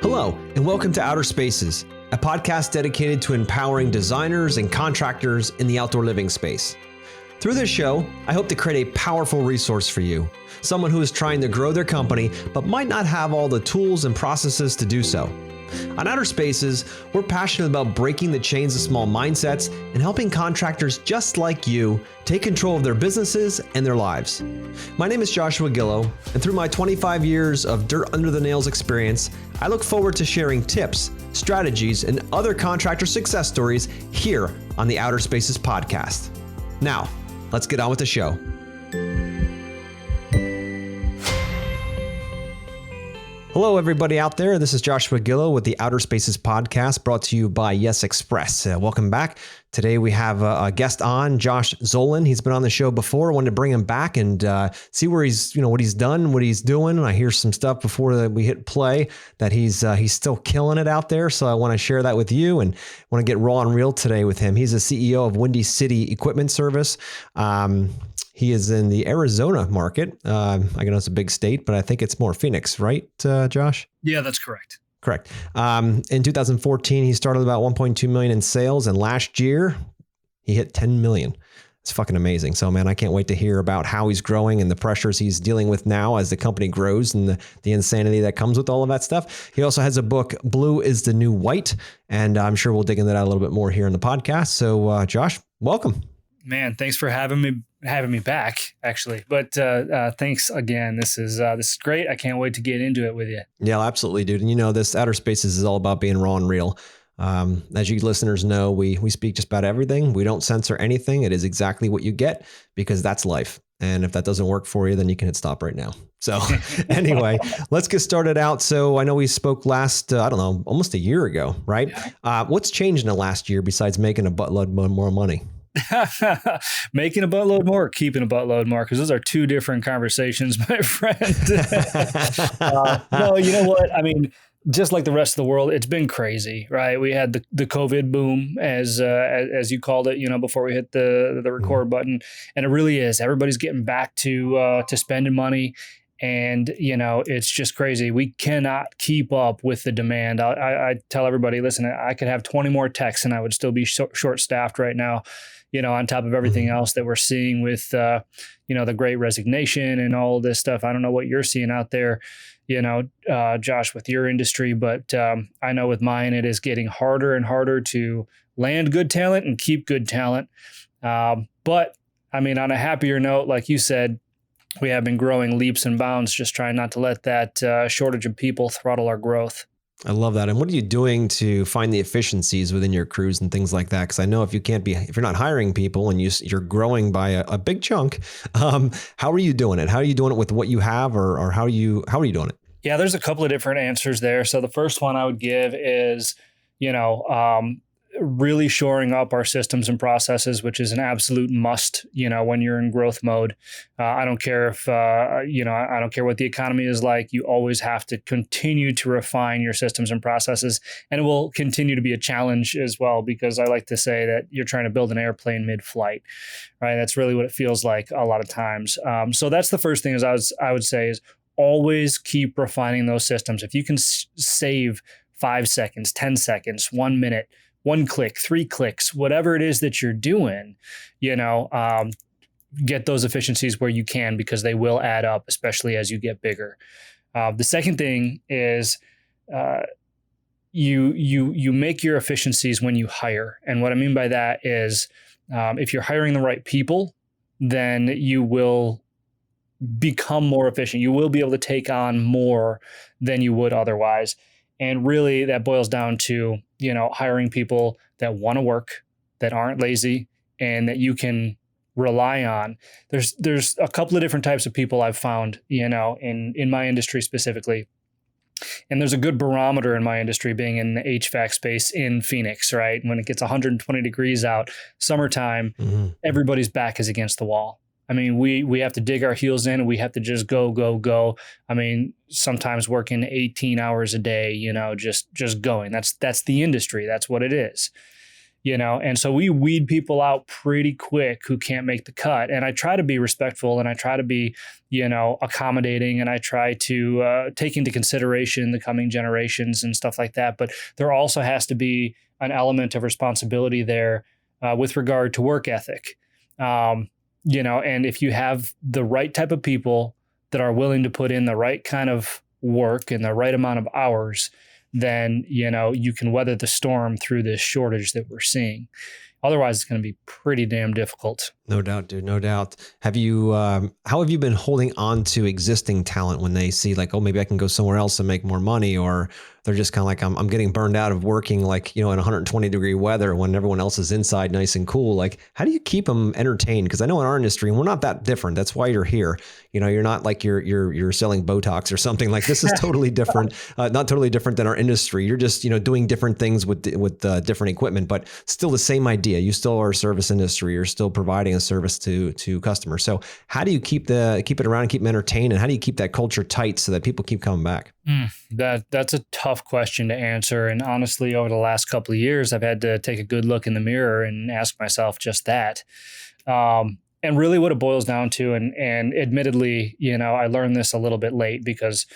Hello, and welcome to Outer Spaces, a podcast dedicated to empowering designers and contractors in the outdoor living space. Through this show, I hope to create a powerful resource for you, someone who is trying to grow their company but might not have all the tools and processes to do so. On Outer Spaces, we're passionate about breaking the chains of small mindsets and helping contractors just like you take control of their businesses and their lives. My name is Joshua Gillow, and through my 25 years of dirt under the nails experience, I look forward to sharing tips, strategies, and other contractor success stories here on the Outer Spaces podcast. Now, let's get on with the show. Hello, everybody out there. This is Joshua Gillow with the Outer Spaces podcast, brought to you by Yes Express. Welcome back. Today we have a guest on, Josh Zolan. He's been on the show before. I wanted to bring him back and see where he's, what he's done, what he's doing. And I hear some stuff before we hit play that he's still killing it out there. So I want to share that with you and want to get raw and real today with him. He's the CEO of Windy City Equipment Service. He is in the Arizona market. I know it's a big state, but I think it's more Phoenix, right, Josh? Yeah, that's correct. Correct. In 2014, he started about 1.2 million in sales, and last year he hit 10 million. It's fucking amazing. So, man, I can't wait to hear about how he's growing and the pressures he's dealing with now as the company grows and the insanity that comes with all of that stuff. He also has a book, Blue is the New White, and I'm sure we'll dig into that a little bit more here in the podcast. So, Josh, welcome. Man, thanks for having me back, actually. But thanks again. This is great. I can't wait to get into it with you. Yeah, absolutely, dude. And this Outer Spaces is all about being raw and real. As you listeners know, we speak just about everything. We don't censor anything. It is exactly what you get because that's life. And if that doesn't work for you, then you can hit stop right now. So anyway, let's get started out. So I know we spoke last, almost a year ago, right? Yeah. What's changed in the last year besides making a buttload more money? Making a buttload more, keeping a buttload more, because those are two different conversations, my friend. No, you know what? I mean, just like the rest of the world, it's been crazy, right? We had the COVID boom, as you called it, before we hit the record button, and it really is. Everybody's getting back to spending money. And, it's just crazy. We cannot keep up with the demand. I tell everybody, listen, I could have 20 more techs and I would still be short-staffed right now, on top of everything else that we're seeing with, the great resignation and all of this stuff. I don't know what you're seeing out there, Josh, with your industry, but I know with mine, it is getting harder and harder to land good talent and keep good talent. But I mean, on a happier note, like you said, we have been growing leaps and bounds, just trying not to let that shortage of people throttle our growth. I love that. And what are you doing to find the efficiencies within your crews and things like that? Because I know if you're not hiring people and you're growing by a big chunk, how are you doing it? How are you doing it with what you have, or how are you doing it? Yeah, there's a couple of different answers there. So the first one I would give is, really shoring up our systems and processes, which is an absolute must, when you're in growth mode. I don't care if, I don't care what the economy is like. You always have to continue to refine your systems and processes. And it will continue to be a challenge as well, because I like to say that you're trying to build an airplane mid-flight, right? That's really what it feels like a lot of times. So that's the first thing I would say is always keep refining those systems. If you can save 5 seconds, 10 seconds, 1 minute, 1 click, 3 clicks, whatever it is that you're doing, get those efficiencies where you can, because they will add up, especially as you get bigger. The second thing is you make your efficiencies when you hire. And what I mean by that is if you're hiring the right people, then you will become more efficient. You will be able to take on more than you would otherwise. And really that boils down to, hiring people that want to work, that aren't lazy, and that you can rely on. There's a couple of different types of people I've found, in my industry specifically. And there's a good barometer in my industry, being in the HVAC space in Phoenix, right? When it gets 120 degrees out, summertime, everybody's back is against the wall. I mean, we have to dig our heels in and we have to just go. I mean, sometimes working 18 hours a day, just going. That's the industry. That's what it is. and so we weed people out pretty quick who can't make the cut. And I try to be respectful, and I try to be, accommodating, and I try to take into consideration the coming generations and stuff like that. But there also has to be an element of responsibility there with regard to work ethic. And if you have the right type of people that are willing to put in the right kind of work and the right amount of hours, then, you can weather the storm through this shortage that we're seeing. Otherwise, it's going to be pretty damn difficult. No doubt, dude. No doubt. Have you, how have you been holding on to existing talent when they see like, oh, maybe I can go somewhere else and make more money, or they're just kind of like, I'm getting burned out of working like, in 120-degree weather when everyone else is inside nice and cool. Like, how do you keep them entertained? Because I know in our industry, and we're not that different. That's why you're here. You're not like you're selling Botox or something. Like, this is totally different. Not totally different than our industry. You're just, doing different things with different equipment, but still the same idea. You still are a service industry. You're still providing a service to customers. So how do you keep it around and keep them entertained? And how do you keep that culture tight so that people keep coming back? That's a tough question to answer. And honestly, over the last couple of years, I've had to take a good look in the mirror and ask myself just that. And really what it boils down to, and admittedly, I learned this a little bit late because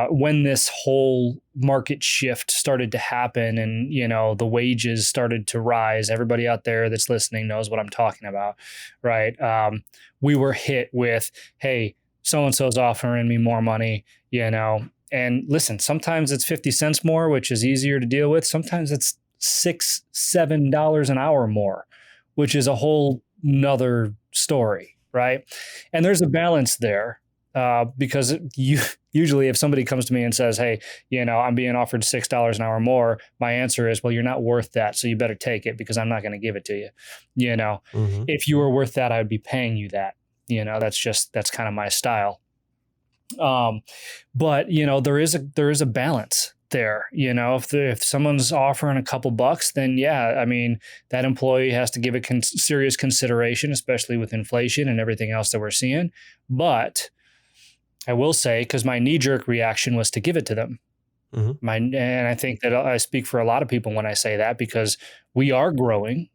when this whole market shift started to happen and, the wages started to rise, everybody out there that's listening knows what I'm talking about, right? We were hit with, hey, so-and-so's offering me more money, and listen, sometimes it's 50 cents more, which is easier to deal with. Sometimes it's $6, $7 an hour more, which is a whole nother story, right? And there's a balance there because usually if somebody comes to me and says, hey, I'm being offered $6 an hour more, my answer is, well, you're not worth that. So you better take it because I'm not going to give it to you. If you were worth that, I would be paying you that. That's kind of my style. But there is a balance there. If someone's offering a couple bucks, then yeah, I mean, that employee has to give it serious consideration, especially with inflation and everything else that we're seeing. But I will say, because my knee-jerk reaction was to give it to them. And I think that I speak for a lot of people when I say that, because we are growing.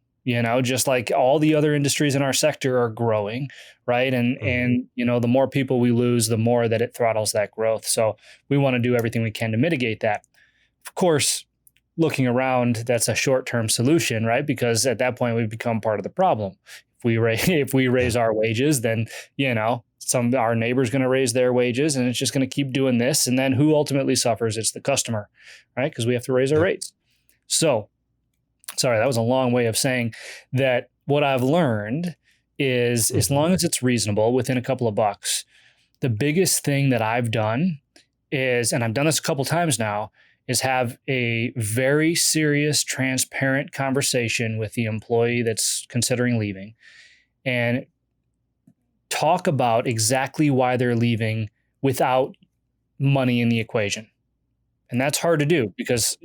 Just like all the other industries in our sector are growing, right? And the more people we lose, the more that it throttles that growth. So we want to do everything we can to mitigate that. Of course, looking around, that's a short-term solution, right? Because at that point, we become part of the problem. If we raise our wages, then, our neighbor's going to raise their wages, and it's just going to keep doing this. And then who ultimately suffers? It's the customer, right? Because we have to raise our rates. So, sorry, that was a long way of saying that what I've learned is as long as it's reasonable within a couple of bucks, the biggest thing that I've done is, and I've done this a couple times now, is have a very serious, transparent conversation with the employee that's considering leaving and talk about exactly why they're leaving without money in the equation. And that's hard to do because,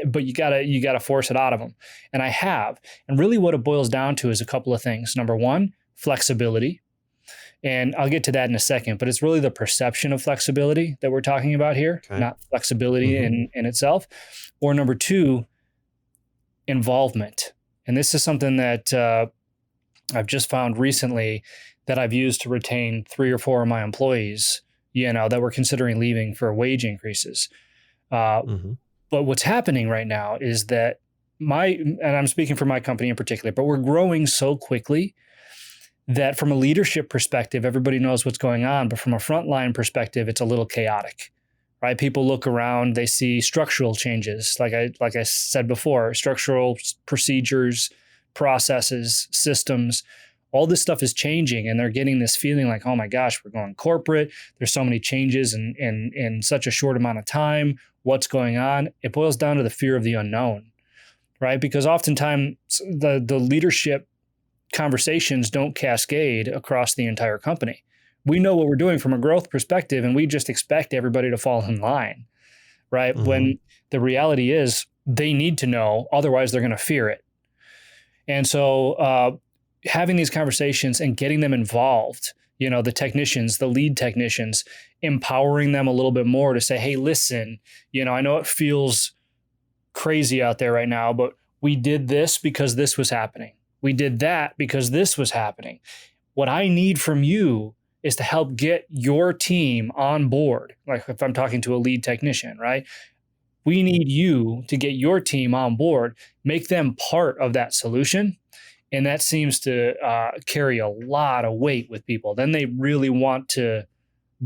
but you gotta force it out of them. And I have. And really what it boils down to is a couple of things. Number one, flexibility. And I'll get to that in a second, but it's really the perception of flexibility that we're talking about here, not flexibility in itself. Or number two, involvement. And this is something that I've just found recently that I've used to retain 3 or 4 of my employees, that were considering leaving for wage increases. But what's happening right now is that and I'm speaking for my company in particular, but we're growing so quickly that from a leadership perspective, everybody knows what's going on. But from a frontline perspective, it's a little chaotic, right? People look around, they see structural changes. Like I said before, structural procedures, processes, systems, all this stuff is changing, and they're getting this feeling like, oh my gosh, we're going corporate. There's so many changes in such a short amount of time. What's going on? It boils down to the fear of the unknown, right? Because oftentimes the leadership conversations don't cascade across the entire company. We know what we're doing from a growth perspective, and we just expect everybody to fall in line, right? When the reality is they need to know, otherwise they're going to fear it. And so having these conversations and getting them involved, the technicians, the lead technicians, empowering them a little bit more to say, hey, listen, I know it feels crazy out there right now, but We did this because this was happening. We did that because this was happening. What I need from you is to help get your team on board. Like if I'm talking to a lead technician, right? We need you to get your team on board, make them part of that solution. And that seems to carry a lot of weight with people. Then they really want to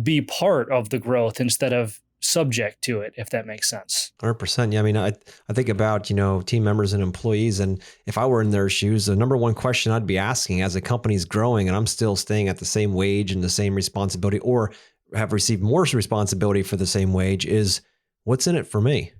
be part of the growth instead of subject to it, if that makes sense. 100%. Yeah. I mean, I think about, team members and employees. And if I were in their shoes, the number one question I'd be asking as a company's growing and I'm still staying at the same wage and the same responsibility, or have received more responsibility for the same wage, is what's in it for me?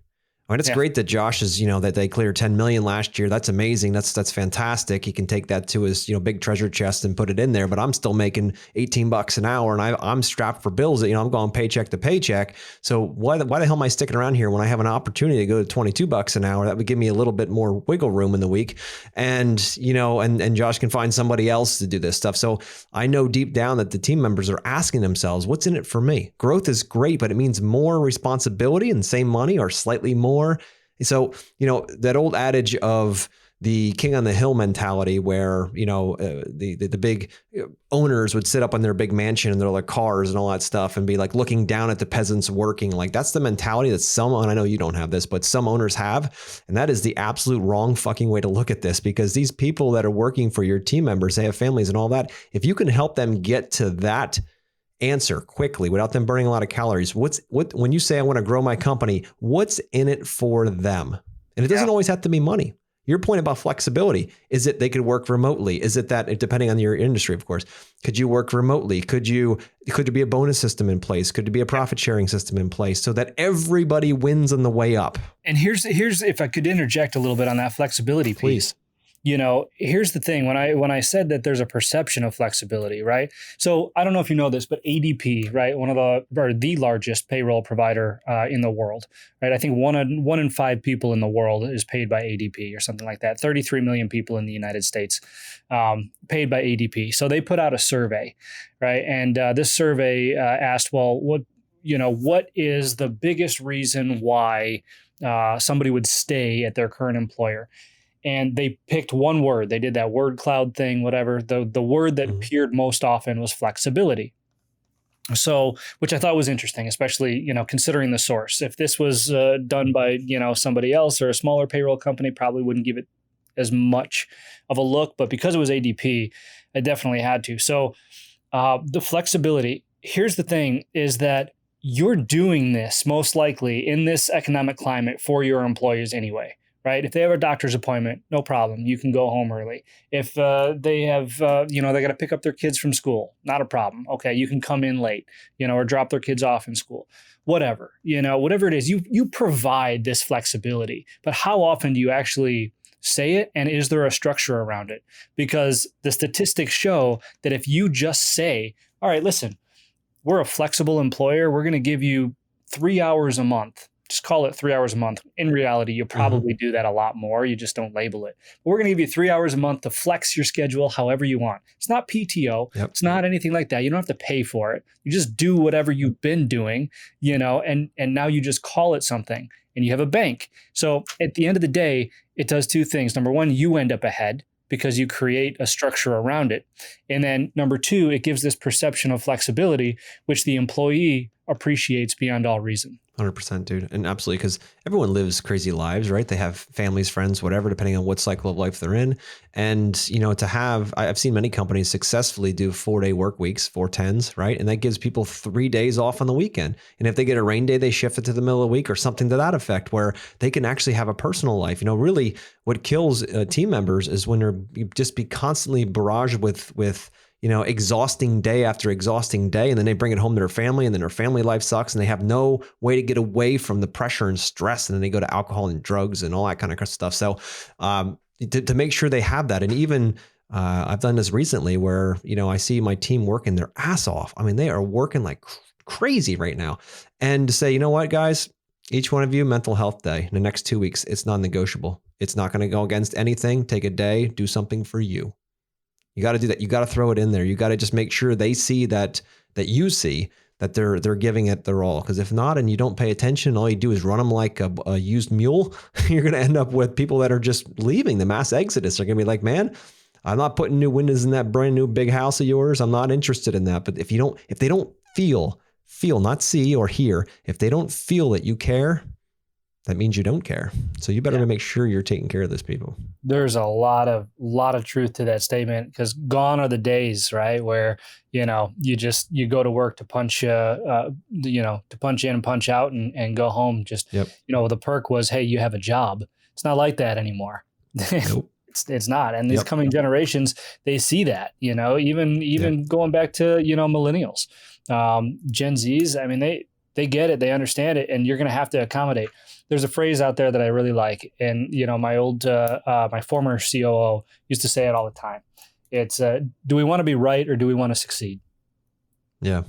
I mean, it's great that Josh is, that they cleared 10 million last year. That's amazing. That's fantastic. He can take that to his, big treasure chest and put it in there, but I'm still making $18 an hour and I'm strapped for bills. I'm going paycheck to paycheck. So why the hell am I sticking around here when I have an opportunity to go to $22 an hour? That would give me a little bit more wiggle room in the week. And, and Josh can find somebody else to do this stuff. So I know deep down that the team members are asking themselves, what's in it for me? Growth is great, but it means more responsibility and same money or slightly more. So, that old adage of the king on the hill mentality where, the big owners would sit up on their big mansion and their cars and all that stuff and be like looking down at the peasants working. Like that's the mentality that and I know you don't have this, but some owners have. And that is the absolute wrong fucking way to look at this, because these people that are working for your team members, they have families and all that. If you can help them get to that answer quickly without them burning a lot of calories, when you say I want to grow my company, what's in it for them? And it doesn't always have to be money. Your point about flexibility is it they could work remotely? Is it that, depending on your industry, of course, could you work remotely? Could there be a bonus system in place? Could there be a profit sharing system in place so that everybody wins on the way up? And here's if I could interject a little bit on that flexibility piece. Please. Here's the thing. When I said that there's a perception of flexibility, right? So I don't know if you know this, but ADP, right, the largest payroll provider in the world, right? I think one in 5 people in the world is paid by ADP or something like that. 33 million people in the United States paid by ADP. So they put out a survey, right? And this survey asked, well, what is the biggest reason why somebody would stay at their current employer? And they picked one word. They did that word cloud thing, whatever. The word that appeared most often was flexibility. So, which I thought was interesting, especially, considering the source. If this was done by, somebody else or a smaller payroll company, probably wouldn't give it as much of a look. But because it was ADP, I definitely had to. So the flexibility, here's the thing, is that you're doing this most likely in this economic climate for your employees anyway. Right? If they have a doctor's appointment, no problem. You can go home early. If they have, they got to pick up their kids from school, not a problem. Okay, you can come in late, or drop their kids off in school. Whatever, whatever it is, you provide this flexibility. But how often do you actually say it? And is there a structure around it? Because the statistics show that if you just say, all right, listen, we're a flexible employer. We're going to give you 3 hours a month. Just call it 3 hours a month. In reality, you'll probably do that a lot more. You just don't label it. But we're going to give you 3 hours a month to flex your schedule however you want. It's not PTO. Yep. It's not anything like that. You don't have to pay for it. You just do whatever you've been doing, and now you just call it something and you have a bank. So at the end of the day, it does two things. Number one, you end up ahead because you create a structure around it. And then number two, it gives this perception of flexibility, which the employee appreciates beyond all reason. 100%, dude. And absolutely, because everyone lives crazy lives, right? They have families, friends, whatever, depending on what cycle of life they're in. And, I've seen many companies successfully do 4-day work weeks, 4-10s, right? And that gives people 3 days off on the weekend. And if they get a rain day, they shift it to the middle of the week or something to that effect, where they can actually have a personal life. Really what kills team members is when you just be constantly barraged with exhausting day after exhausting day. And then they bring it home to their family, and then their family life sucks and they have no way to get away from the pressure and stress. And then they go to alcohol and drugs and all that kind of stuff. So to make sure they have that. And even I've done this recently where, I see my team working their ass off. I mean, they are working like crazy right now. And to say, you know what, guys, each one of you, mental health day in the next 2 weeks, it's non-negotiable. It's not going to go against anything. Take a day, do something for you. You got to do that. You got to throw it in there. You got to just make sure they see that you see that they're giving it their all. Because if not, and you don't pay attention, all you do is run them like a used mule, you're going to end up with people that are just leaving. The mass exodus. They're going to be like, man, I'm not putting new windows in that brand new big house of yours. I'm not interested in that. But if they don't feel, not see or hear, if they don't feel that you care, that means you don't care. So you better make sure you're taking care of those people. There's a lot of truth to that statement, because gone are the days, right, where you go to work to punch to punch in and punch out and go home. Just the perk was, hey, you have a job. It's not like that anymore. Nope. It's not. And these coming generations, they see that, even going back to, millennials, Gen Zs. I mean, they get it. They understand it. And you're going to have to accommodate. There's a phrase out there that I really like. And, my former COO used to say it all the time. It's, do we want to be right or do we want to succeed? Yeah.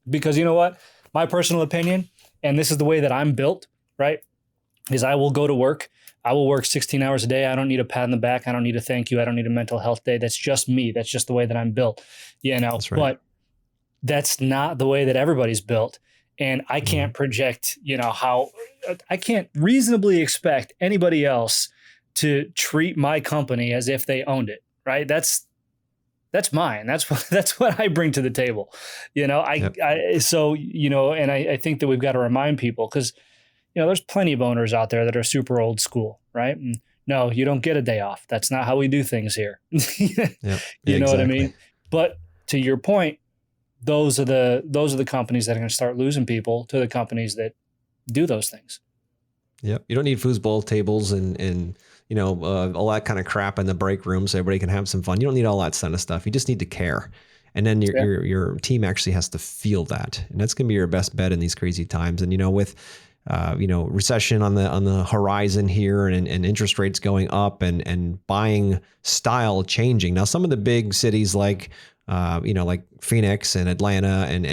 Because you know what? My personal opinion, and this is the way that I'm built, right, is I will go to work. I will work 16 hours a day. I don't need a pat on the back. I don't need a thank you. I don't need a mental health day. That's just me. That's just the way that I'm built, That's right. But that's not the way that everybody's built. And I can't project, how I can't reasonably expect anybody else to treat my company as if they owned it. Right. That's mine. That's what I bring to the table. And I think that we've got to remind people, because there's plenty of owners out there that are super old school, right? And no, you don't get a day off. That's not how we do things here. You know what I mean? But to your point, those are the companies that are going to start losing people to the companies that do those things. Yep. You don't need foosball tables and all that kind of crap in the break room so everybody can have some fun. You don't need all that kind of stuff. You just need to care. And then your team actually has to feel that. And that's going to be your best bet in these crazy times. And, with recession on the horizon here and interest rates going up and buying style changing. Now, some of the big cities like Phoenix and Atlanta and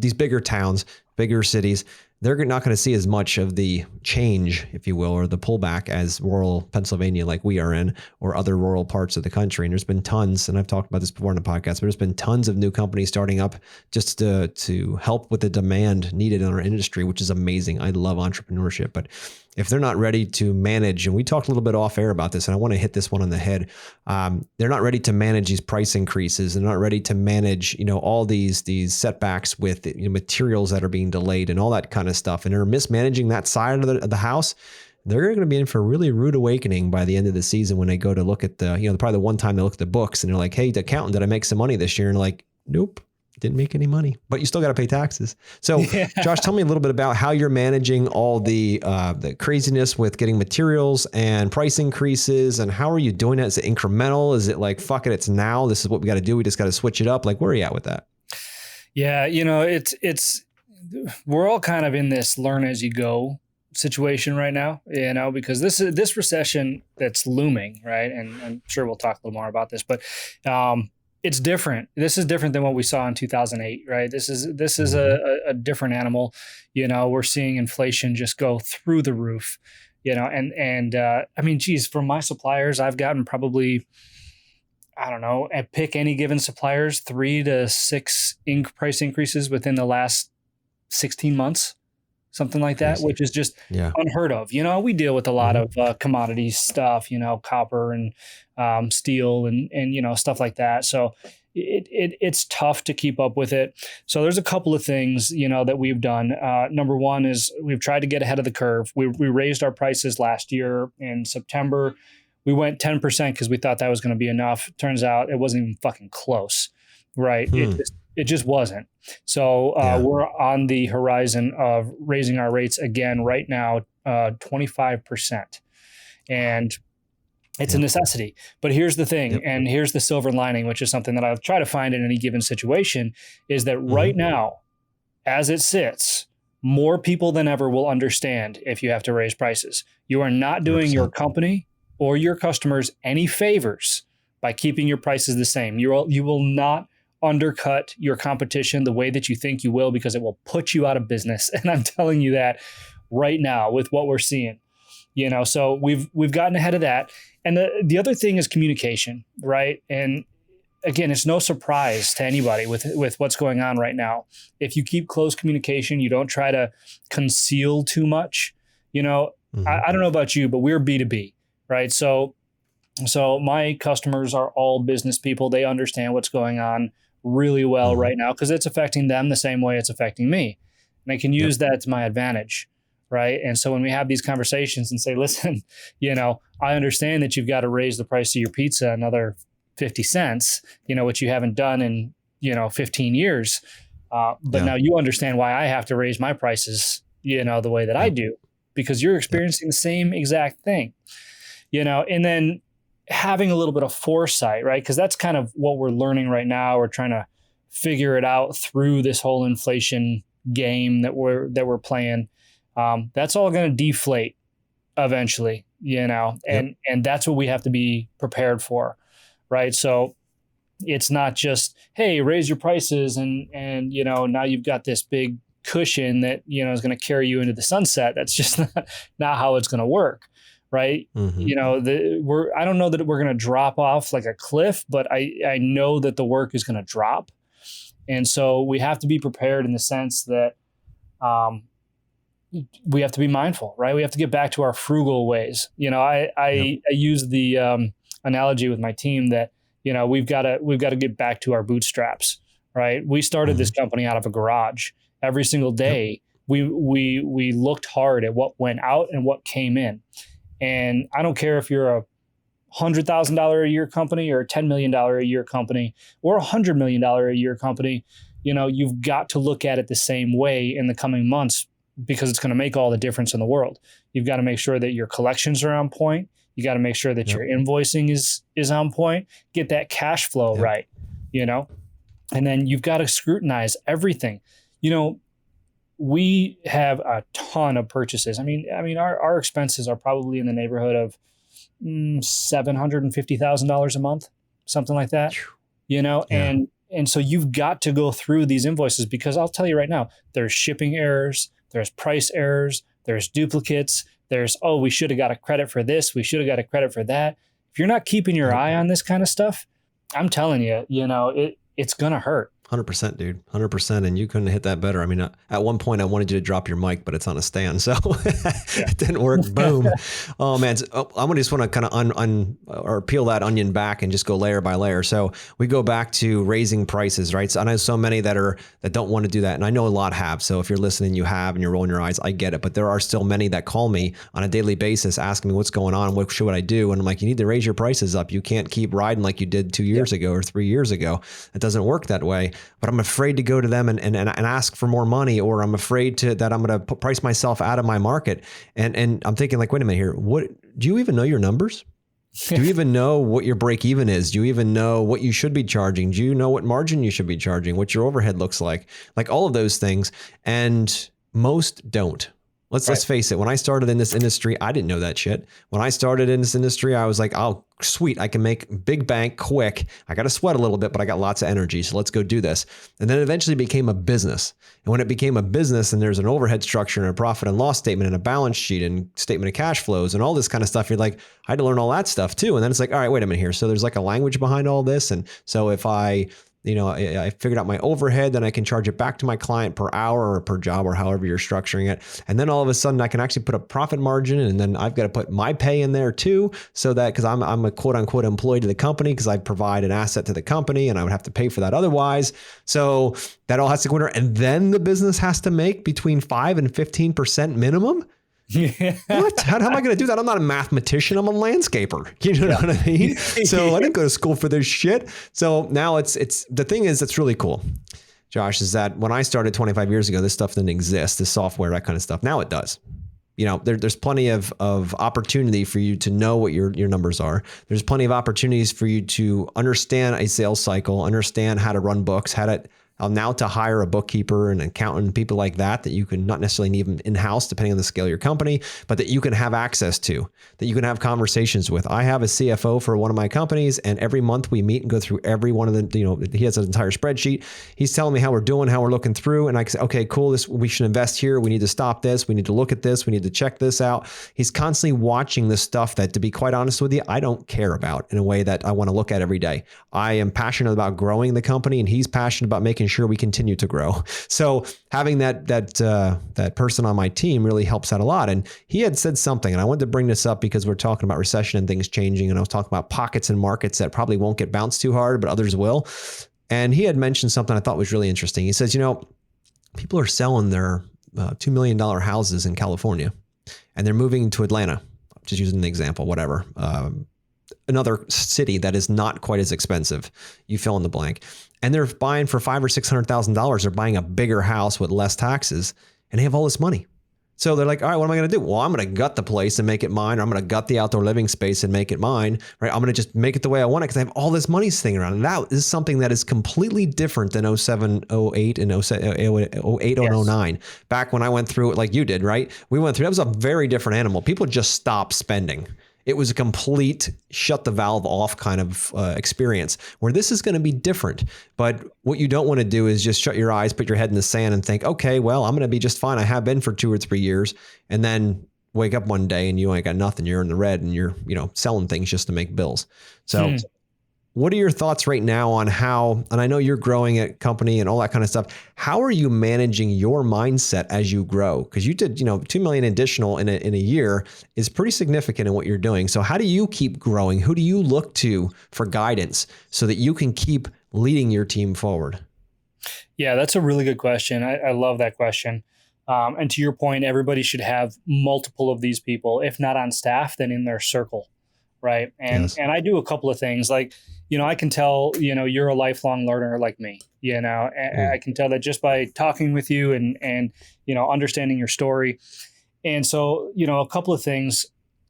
these bigger towns, bigger cities, they're not going to see as much of the change, if you will, or the pullback as rural Pennsylvania like we are in, or other rural parts of the country. And there's been tons, and I've talked about this before in the podcast, but there's been tons of new companies starting up just to help with the demand needed in our industry, which is amazing. I love entrepreneurship, but if they're not ready to manage, and we talked a little bit off air about this, and I want to hit this one on the head. They're not ready to manage these price increases. They're not ready to manage, all these setbacks with materials that are being delayed and all that kind of stuff. And they're mismanaging that side of the house. They're going to be in for a really rude awakening by the end of the season when they go to look at probably the one time they look at the books and they're like, hey, the accountant, did I make some money this year? And like, nope. Didn't make any money, but you still got to pay taxes. So Josh, tell me a little bit about how you're managing all the craziness with getting materials and price increases, and how are you doing it? Is it incremental? Is it like, fuck it, it's now, this is what we got to do. We just got to switch it up. Like, where are you at with that? Yeah. it's, we're all kind of in this learn as you go situation right now, because this recession that's looming, right. And I'm sure we'll talk a little more about this, but, it's different. This is different than what we saw in 2008, right? This is a different animal. We're seeing inflation just go through the roof, and I mean, geez, from my suppliers, I've gotten probably, I don't know, at pick any given suppliers, 3 to 6 price increases within the last 16 months. Something like that, which is just unheard of. We deal with a lot of commodity stuff, copper and steel and stuff like that. So it's tough to keep up with it. So there's a couple of things, that we've done. Number one is we've tried to get ahead of the curve. We raised our prices last year in September. We went 10% because we thought that was going to be enough. Turns out it wasn't even fucking close, right? It just wasn't. So we're on the horizon of raising our rates again right now, 25%. And it's a necessity. But here's the thing, and here's the silver lining, which is something that I'll try to find in any given situation, is that right now, as it sits, more people than ever will understand if you have to raise prices. You are not doing 100%. Your company or your customers any favors by keeping your prices the same. You will not undercut your competition the way that you think you will, because it will put you out of business. And I'm telling you that right now with what we're seeing, so we've gotten ahead of that. And the other thing is communication, right? And again, it's no surprise to anybody with what's going on right now. If you keep close communication, you don't try to conceal too much. You know, I don't know about you, but we're B2B, right? So my customers are all business people. They understand what's going on really well right now because it's affecting them the same way it's affecting me. And I can use that to my advantage, right? And so when we have these conversations and say, listen, you know, I understand that you've got to raise the price of your pizza another 50 cents, you know, which you haven't done in, 15 years. But now you understand why I have to raise my prices, the way that I do, because you're experiencing the same exact thing, and then having a little bit of foresight, right? Because that's kind of what we're learning right now. We're trying to figure it out through this whole inflation game that we're playing. That's all going to deflate eventually, and that's what we have to be prepared for, right? So it's not just, hey, raise your prices and now you've got this big cushion that is going to carry you into the sunset. That's just not how it's going to work, right? I don't know that we're going to drop off like a cliff, but I know that the work is going to drop, and so we have to be prepared in the sense that we have to be mindful, right? We have to get back to our frugal ways. I use the analogy with my team that we've got to get back to our bootstraps, right? We started this company out of a garage. Every single day, we looked hard at what went out and what came in. And I don't care if you're a $100,000 a year company or a $10 million a year company or a $100 million a year company, you've got to look at it the same way in the coming months because it's going to make all the difference in the world. You've got to make sure that your collections are on point. You got to make sure that your invoicing is on point, get that cash flow right, and then you've got to scrutinize everything. We have a ton of purchases. I mean, our expenses are probably in the neighborhood of $750,000 a month, something like that, and so you've got to go through these invoices because I'll tell you right now, there's shipping errors, there's price errors, there's duplicates, there's, we should have got a credit for this, we should have got a credit for that. If you're not keeping your eye on this kind of stuff, I'm telling you, it's going to hurt. 100%, dude. 100%. And you couldn't hit that better. I mean, at one point I wanted you to drop your mic, but it's on a stand. So it didn't work. Boom. Oh man. I just want to kind of or peel that onion back and just go layer by layer. So we go back to raising prices, right? So I know so many that don't want to do that. And I know a lot have. So if you're listening, you have, and you're rolling your eyes, I get it. But there are still many that call me on a daily basis asking me what's going on. What should I do? And I'm like, you need to raise your prices up. You can't keep riding like you did 2 years ago or 3 years ago. It doesn't work that way. But I'm afraid to go to them and ask for more money, or I'm afraid that I'm going to price myself out of my market. And I'm thinking like, wait a minute here. What, do you even know your numbers? Do you even know what your break even is? Do you even know what you should be charging? Do you know what margin you should be charging? What your overhead looks like all of those things. And most don't. Let's face it. When I started in this industry, I didn't know that shit. When I started in this industry, I was like, oh, sweet. I can make big bank quick. I got to sweat a little bit, but I got lots of energy. So let's go do this. And then it eventually became a business. And when it became a business and there's an overhead structure and a profit and loss statement and a balance sheet and statement of cash flows and all this kind of stuff, you're like, I had to learn all that stuff too. And then it's like, all right, wait a minute here. So there's like a language behind all this. And so if I figured out my overhead, then I can charge it back to my client per hour or per job or however you're structuring it. And then all of a sudden I can actually put a profit margin, and then I've got to put my pay in there too. So that, cause I'm a quote unquote employee to the company, cause I provide an asset to the company and I would have to pay for that otherwise. So that all has to go in there. And then the business has to make between 5 and 15% minimum. What? How am I going to do that? I'm not a mathematician. I'm a landscaper. You know what I mean? So I didn't go to school for this shit. So now it's the thing is, that's really cool, Josh, is that when I started 25 years ago, this stuff didn't exist, this software, that kind of stuff. Now it does. There's plenty of opportunity for you to know what your numbers are. There's plenty of opportunities for you to understand a sales cycle, understand how to run books, how to now to hire a bookkeeper and accountant and people like that you can not necessarily need them in-house depending on the scale of your company, but that you can have access to, that you can have conversations with. I have a CFO for one of my companies, and every month we meet and go through every one of them. He has an entire spreadsheet. He's telling me how we're doing, how we're looking through. And I can say, okay, cool. We should invest here. We need to stop this. We need to look at this. We need to check this out. He's constantly watching the stuff that, to be quite honest with you, I don't care about in a way that I want to look at every day. I am passionate about growing the company, and he's passionate about making sure we continue to grow. So having that person on my team really helps out a lot. And he had said something, and I wanted to bring this up because we're talking about recession and things changing. And I was talking about pockets and markets that probably won't get bounced too hard, but others will. And he had mentioned something I thought was really interesting. He says, people are selling their $2 million houses in California, and they're moving to Atlanta, just using an example, whatever. Another city that is not quite as expensive. You fill in the blank. And they're buying for $500,000 or $600,000. They're buying a bigger house with less taxes, and they have all this money. So they're like, all right, what am I going to do? Well, I'm going to gut the place and make it mine, or I'm going to gut the outdoor living space and make it mine, right? I'm going to just make it the way I want it because I have all this money sitting around. And that is something that is completely different than 07, 08, and 08, 09. Back when I went through it like you did, right? We went through, that was a very different animal. People just stopped spending. It was a complete shut the valve off kind of experience, where this is going to be different. But what you don't want to do is just shut your eyes, put your head in the sand and think, okay, well, I'm going to be just fine. I have been for 2 or 3 years. And then wake up one day and you ain't got nothing. You're in the red and you're, selling things just to make bills. So what are your thoughts right now on how, and I know you're growing a company and all that kind of stuff. How are you managing your mindset as you grow? Because you did, $2 million additional in a year is pretty significant in what you're doing. So how do you keep growing? Who do you look to for guidance so that you can keep leading your team forward? Yeah, that's a really good question. I love that question. And to your point, everybody should have multiple of these people, if not on staff, then in their circle. Right. And I do a couple of things like, I can tell, you're a lifelong learner like me, and I can tell that just by talking with you and understanding your story. And so, a couple of things,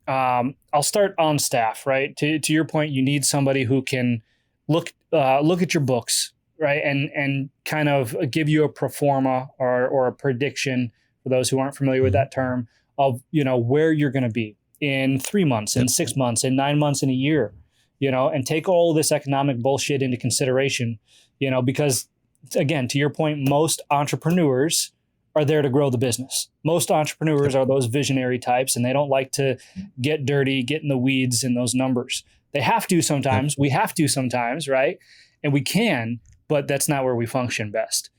I'll start on staff, right? To your point, you need somebody who can look at your books, right. And kind of give you a pro forma or a prediction for those who aren't familiar with that term of, where you're going to be in 3 months, in 6 months, in 9 months, in a year, and take all this economic bullshit into consideration, because again, to your point, most entrepreneurs are there to grow the business. Most entrepreneurs are those visionary types, and they don't like to get dirty, get in the weeds in those numbers. They have to sometimes. We have to sometimes, right? And we can, but that's not where we function best.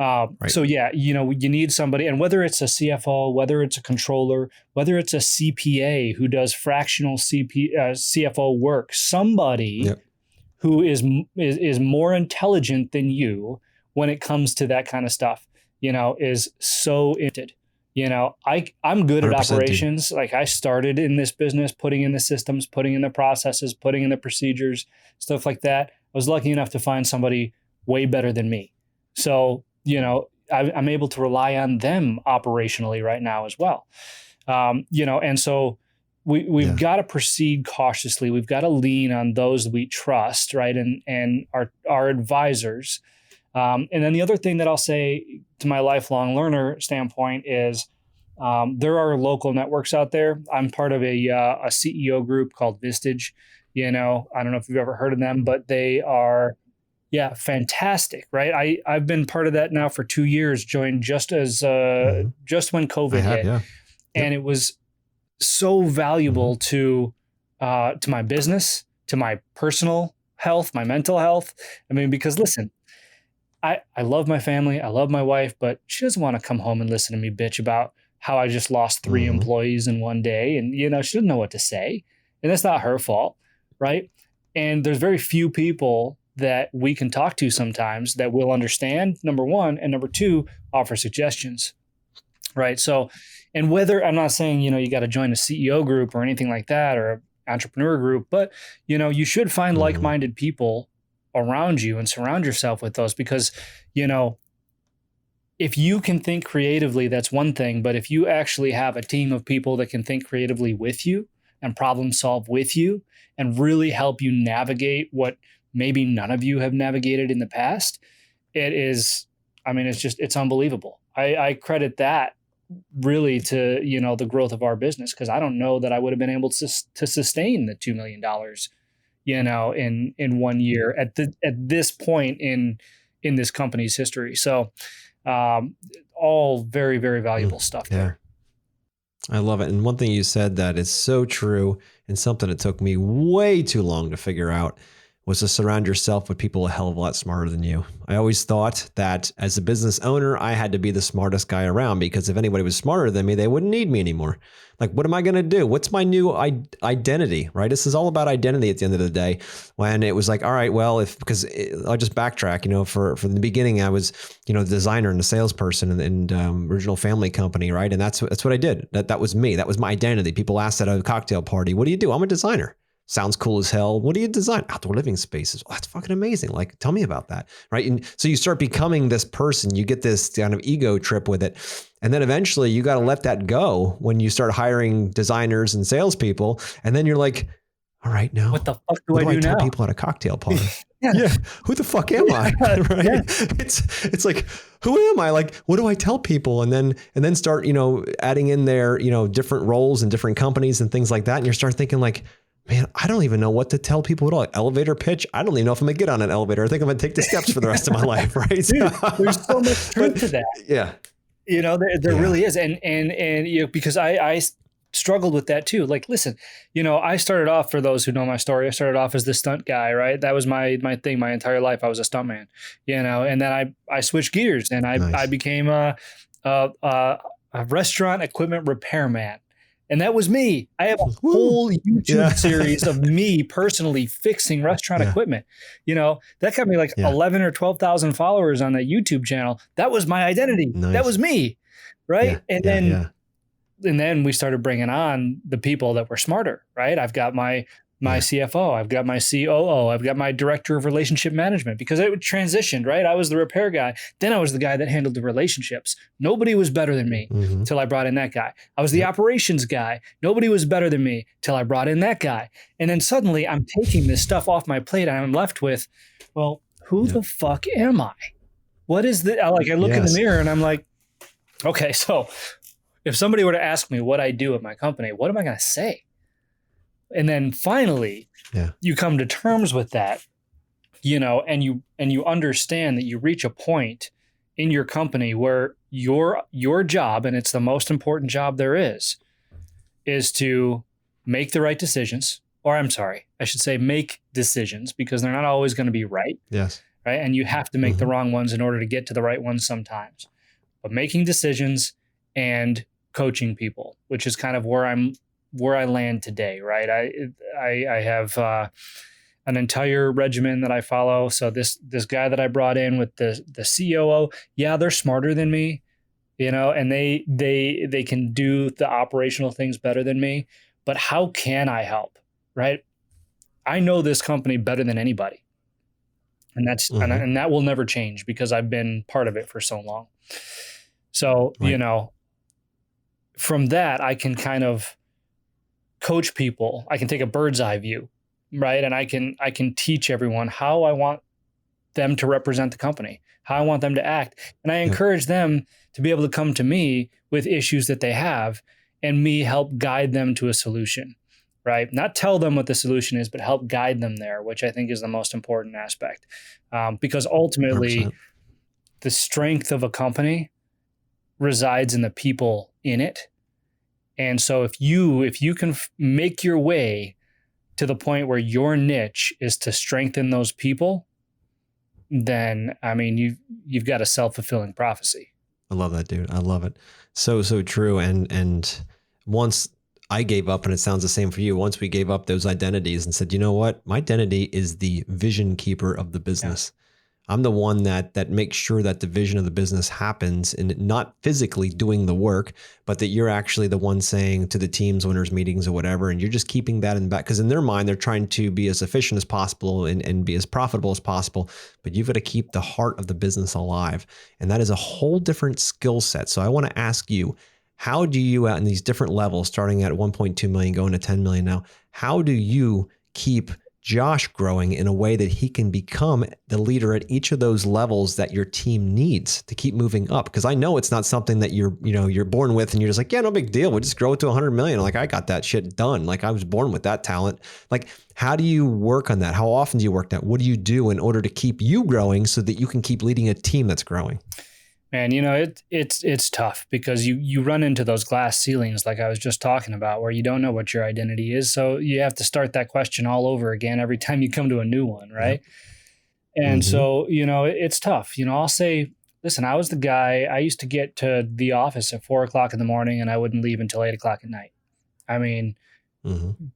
Right. So yeah, you need somebody, and whether it's a CFO, whether it's a controller, whether it's a CPA who does fractional CFO work, somebody who is more intelligent than you when it comes to that kind of stuff, is so interested. I'm good at operations. Like I started in this business, putting in the systems, putting in the processes, putting in the procedures, stuff like that. I was lucky enough to find somebody way better than me. So I'm able to rely on them operationally right now as well. And so we've got to proceed cautiously. We've got to lean on those we trust, right? And our advisors. And then the other thing that I'll say to my lifelong learner standpoint is there are local networks out there. I'm part of a CEO group called Vistage. I don't know if you've ever heard of them, but they are fantastic, right? I've been part of that now for 2 years, joined just when COVID hit. And it was so valuable to my business, to my personal health, my mental health. I mean, because listen, I love my family, I love my wife, but she doesn't want to come home and listen to me bitch about how I just lost 3 employees in one day. And, she doesn't know what to say. And that's not her fault, right? And there's very few people that we can talk to sometimes that will understand, number one, and number two, offer suggestions, right? So, and whether, I'm not saying, you got to join a CEO group or anything like that, or an entrepreneur group, but, you should find like-minded people around you and surround yourself with those, because, if you can think creatively, that's one thing, but if you actually have a team of people that can think creatively with you and problem solve with you and really help you navigate what maybe none of you have navigated in the past, it is, I mean, it's unbelievable. I credit that really to, the growth of our business, because I don't know that I would have been able to sustain the $2 million, in 1 year at this point in this company's history. So, all very, very valuable stuff there. I love it. And one thing you said that is so true, and something that took me way too long to figure out, was to surround yourself with people a hell of a lot smarter than you. I always thought that as a business owner, I had to be the smartest guy around, because if anybody was smarter than me, they wouldn't need me anymore. Like, what am I going to do? What's my new identity, right? This is all about identity at the end of the day. When it was like, all right, well, I'll just backtrack, for the beginning, I was, the designer and the salesperson in original family company, right? And that's what I did. That was me. That was my identity. People asked at a cocktail party, what do you do? I'm a designer. Sounds cool as hell. What do you design? Outdoor living spaces. Oh, that's fucking amazing. Like, tell me about that, right? And so you start becoming this person. You get this kind of ego trip with it. And then eventually you got to let that go when you start hiring designers and salespeople. And then you're like, all right, now what the fuck do I do tell now? people at a cocktail party? Yeah. Who the fuck am I? Right? Yeah. It's like, who am I? Like, what do I tell people? And then start, adding in there, different roles and different companies and things like that. And you start thinking like, man, I don't even know what to tell people at all. Elevator pitch. I don't even know if I'm gonna get on an elevator. I think I'm gonna take the steps for the rest of my life. Right? Dude, there's so much truth to that. Yeah. There really is. And because I struggled with that too. Like, listen, I started off, for those who know my story, I started off as the stunt guy, right? That was my thing my entire life. I was a stuntman, and then I switched gears and I became a restaurant equipment repairman. And that was me. I have a whole YouTube series of me personally fixing restaurant equipment. That got me like 11 or 12,000 followers on that YouTube channel. That was my identity. Nice. That was me. Right. And then we started bringing on the people that were smarter. Right. I've got my CFO, I've got my COO, I've got my director of relationship management, because it transitioned, right? I was the repair guy. Then I was the guy that handled the relationships. Nobody was better than me till I brought in that guy. I was the operations guy. Nobody was better than me till I brought in that guy. And then suddenly I'm taking this stuff off my plate and I'm left with, well, who the fuck am I? What is the, I look in the mirror and I'm like, okay, so if somebody were to ask me what I do at my company, what am I going to say? And then finally, you come to terms with that, and you understand that you reach a point in your company where your job, and it's the most important job there is to make the right decisions. Or I'm sorry, I should say make decisions, because they're not always going to be right. Yes. Right. And you have to make the wrong ones in order to get to the right ones sometimes. But making decisions and coaching people, which is kind of where I land today, right? I have an entire regimen that I follow. So this guy that I brought in with the COO, they're smarter than me, and they can do the operational things better than me. But how can I help, right? I know this company better than anybody, and that's and that will never change because I've been part of it for so long. So from that I can kind of coach people. I can take a bird's eye view, right? And I can teach everyone how I want them to represent the company, how I want them to act. And I encourage them to be able to come to me with issues that they have and me help guide them to a solution, right? Not tell them what the solution is, but help guide them there, which I think is the most important aspect. Because ultimately 100%. The strength of a company resides in the people in it. And so if you can make your way to the point where your niche is to strengthen those people, then I mean you've got a self-fulfilling prophecy. I love that, dude. I love it. So true. And once I gave up, and it sounds the same for you, once we gave up those identities and said, you know what, my identity is the vision keeper of the business. I'm the one that makes sure that the vision of the business happens, and not physically doing the work, but that you're actually the one saying to the teams, owners meetings or whatever, and you're just keeping that in the back. Because in their mind, they're trying to be as efficient as possible and be as profitable as possible, but you've got to keep the heart of the business alive. And that is a whole different skill set. So I want to ask you, how do you, out in these different levels, starting at 1.2 million, going to 10 million now, how do you keep Josh growing in a way that he can become the leader at each of those levels that your team needs to keep moving up? Because I know it's not something that you're born with and you're just like, yeah, no big deal. We'll just grow it to 100 million. Like, I got that shit done. Like, I was born with that talent. Like, how do you work on that? How often do you work that? What do you do in order to keep you growing so that you can keep leading a team that's growing? Man, it's tough because you run into those glass ceilings like I was just talking about, where you don't know what your identity is. So you have to start that question all over again every time you come to a new one, right? Yep. And so, it's tough. I'll say, listen, I was the guy, I used to get to the office at 4:00 in the morning and I wouldn't leave until 8:00 at night. I mean,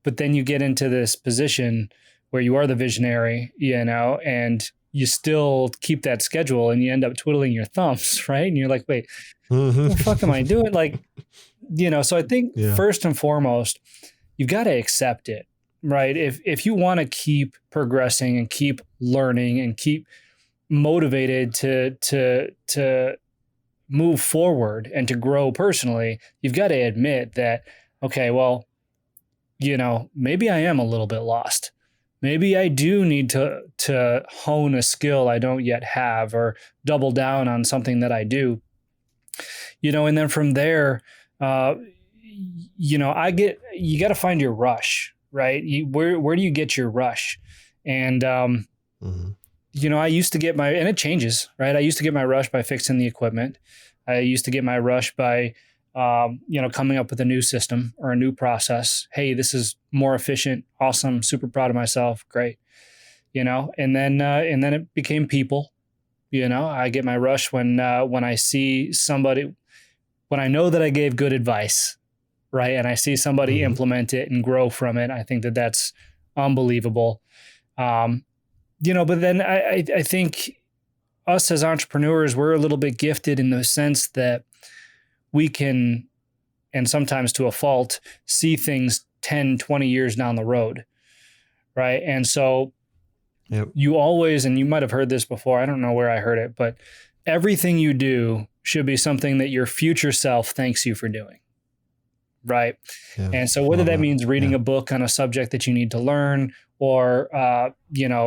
but then you get into this position where you are the visionary, and you still keep that schedule and you end up twiddling your thumbs, right? And you're like, wait, what the fuck am I doing? Like, so I think first and foremost, you've got to accept it, right? If you want to keep progressing and keep learning and keep motivated to move forward and to grow personally, you've got to admit that, okay, well, maybe I am a little bit lost. Maybe I do need to hone a skill I don't yet have, or double down on something that I do, and then from there, you got to find your rush, right? Where do you get your rush? And, I used to get and it changes, right? I used to get my rush by fixing the equipment. I used to get my rush by, coming up with a new system or a new process. Hey, this is more efficient. Awesome. Super proud of myself. Great. And then it became people. I get my rush when I see somebody, when I know that I gave good advice, right? And I see somebody implement it and grow from it. I think that that's unbelievable. But then I think us as entrepreneurs, we're a little bit gifted in the sense that we can, and sometimes to a fault, see things 10, 20 years down the road, right? And so you always, and you might have heard this before, I don't know where I heard it, but everything you do should be something that your future self thanks you for doing, right? Yeah. And so whether that means reading a book on a subject that you need to learn, or,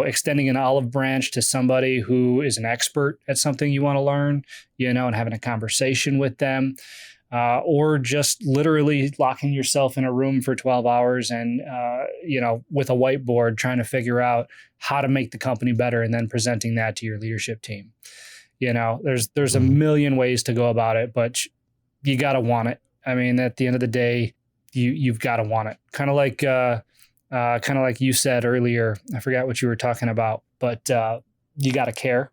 extending an olive branch to somebody who is an expert at something you want to learn, and having a conversation with them, or just literally locking yourself in a room for 12 hours and, with a whiteboard trying to figure out how to make the company better and then presenting that to your leadership team. There's a million ways to go about it, but you got to want it. I mean, at the end of the day, you've got to want it. Kind of like you said earlier, I forgot what you were talking about, but you got to care.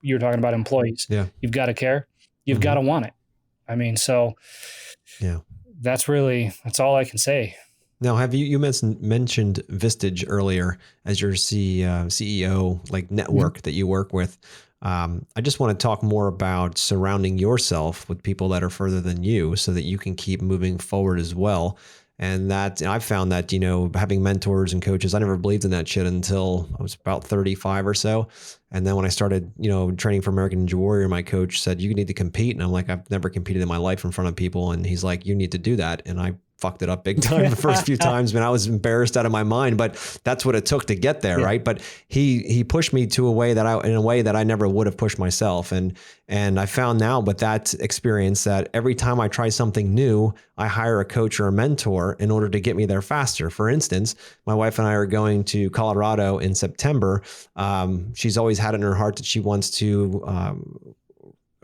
You were talking about employees. Yeah. You've got to care. You've got to want it. I mean, so that's all I can say. Now, have you mentioned Vistage earlier as your CEO, like network that you work with? I just want to talk more about surrounding yourself with people that are further than you so that you can keep moving forward as well. And that I've found that, having mentors and coaches, I never believed in that shit until I was about 35 or so. And then when I started, training for American Ninja Warrior, my coach said, you need to compete. And I'm like, I've never competed in my life in front of people. And he's like, you need to do that. And I fucked it up big time the first few times, man. I was embarrassed out of my mind, but that's what it took to get there. Yeah. Right. But he pushed me to in a way that I never would have pushed myself. And I found now with that experience that every time I try something new, I hire a coach or a mentor in order to get me there faster. For instance, my wife and I are going to Colorado in September. She's always had it in her heart that she wants to,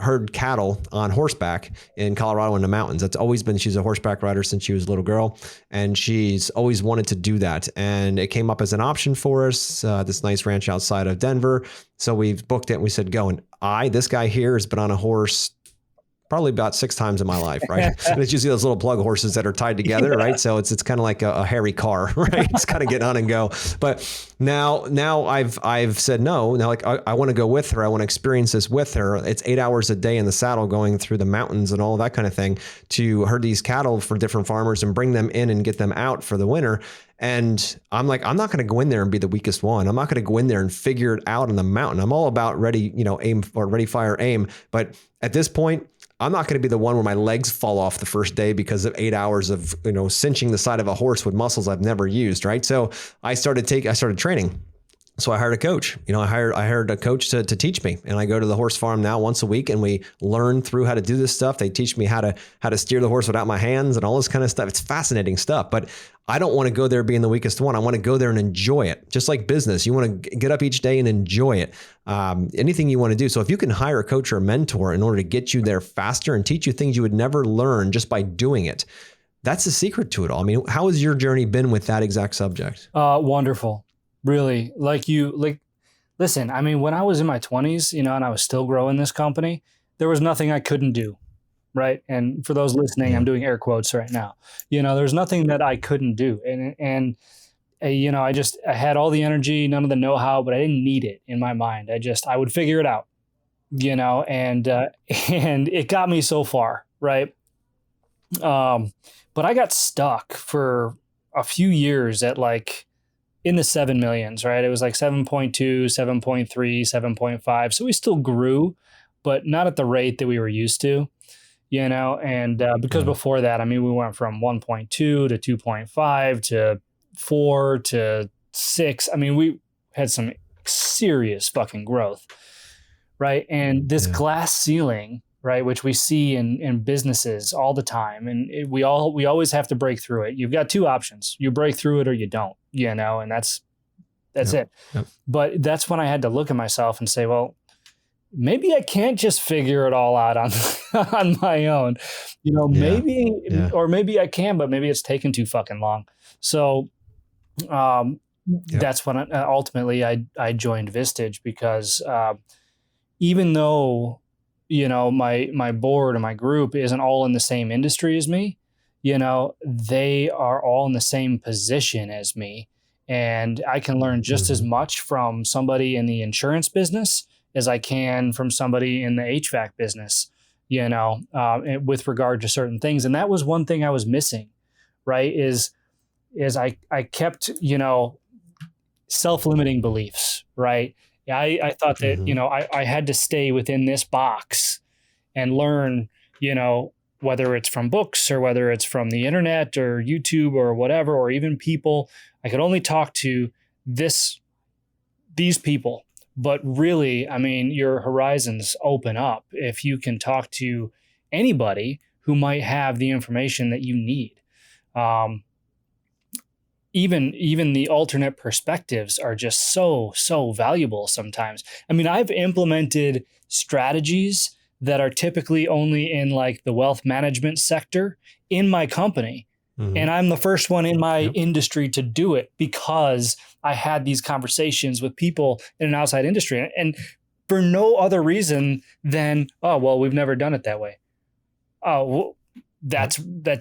herd cattle on horseback in Colorado in the mountains. That's always been, she's a horseback rider since she was a little girl, and she's always wanted to do that. And it came up as an option for us, this nice ranch outside of Denver. So we booked it and we said, go. And this guy here has been on a horse probably about 6 times in my life, right? And it's usually those little plug horses that are tied together, right? So it's kind of like a hairy car, right? It's got to get on and go. But now I've said no. Now, like I want to go with her. I want to experience this with her. It's 8 hours a day in the saddle, going through the mountains and all that kind of thing to herd these cattle for different farmers and bring them in and get them out for the winter. And I'm like, I'm not going to go in there and be the weakest one. I'm not going to go in there and figure it out on the mountain. I'm all about ready, aim, or ready, fire, aim. But at this point, I'm not going to be the one where my legs fall off the first day because of 8 hours of, cinching the side of a horse with muscles I've never used. Right. So I started training. So I hired a coach. I hired a coach to teach me, and I go to the horse farm now once a week, and we learn through how to do this stuff. They teach me how to steer the horse without my hands and all this kind of stuff. It's fascinating stuff, but I don't want to go there being the weakest one. I want to go there and enjoy it. Just like business, you want to get up each day and enjoy it. Anything you want to do. So if you can hire a coach or a mentor in order to get you there faster and teach you things you would never learn just by doing it, that's the secret to it all. I mean, how has your journey been with that exact subject? Wonderful. Really, listen, I mean, when I was in my 20s, and I was still growing this company, there was nothing I couldn't do. Right. And for those listening, I'm doing air quotes right now. There's nothing that I couldn't do. And I had all the energy, none of the know-how, but I didn't need it in my mind. I would figure it out, and it got me so far. Right. But I got stuck for a few years at in the 7 millions, right? It was 7.2, 7.3, 7.5. So we still grew, but not at the rate that we were used to, and because before that, I mean, we went from 1.2 to 2.5 to 4 to 6. I mean, we had some serious fucking growth, right? And this glass ceiling, right, which we see in businesses all the time, and we always have to break through it. You've got two options: you break through it or you don't, and that's it. Yep. But that's when I had to look at myself and say, well, maybe I can't just figure it all out on my own, maybe, or maybe I can, but maybe it's taken too fucking long. So that's when ultimately I joined Vistage, because even though my board and my group isn't all in the same industry as me, they are all in the same position as me. And I can learn just as much from somebody in the insurance business as I can from somebody in the HVAC business, with regard to certain things. And that was one thing I was missing, right? Is I kept, self-limiting beliefs, right? I thought that, I had to stay within this box and learn, whether it's from books or whether it's from the internet or YouTube or whatever, or even people. I could only talk to these people. But really, I mean, your horizons open up if you can talk to anybody who might have the information that you need. Even the alternate perspectives are just so valuable sometimes. I mean, I've implemented strategies that are typically only in the wealth management sector in my company. Mm-hmm. And I'm the first one in my industry to do it, because I had these conversations with people in an outside industry, and for no other reason than, oh, well, we've never done it that way. Oh, well, that's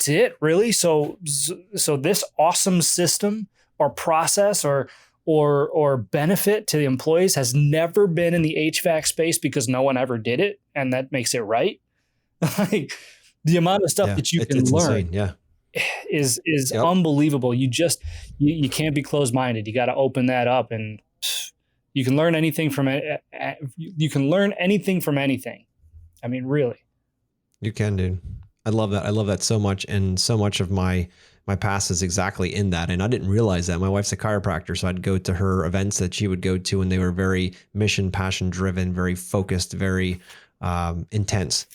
it, really. So this awesome system or process or benefit to the employees has never been in the HVAC space because no one ever did it, and that makes it right. The amount of stuff that you can learn, is unbelievable. You can't be closed-minded. You got to open that up, and you can learn anything from it. You can learn anything from anything. I mean, really. You can, dude. I love that. I love that so much. And so much of my past is exactly in that. And I didn't realize that. My wife's a chiropractor, so I'd go to her events that she would go to, and they were very mission, passion driven, very focused, very intense.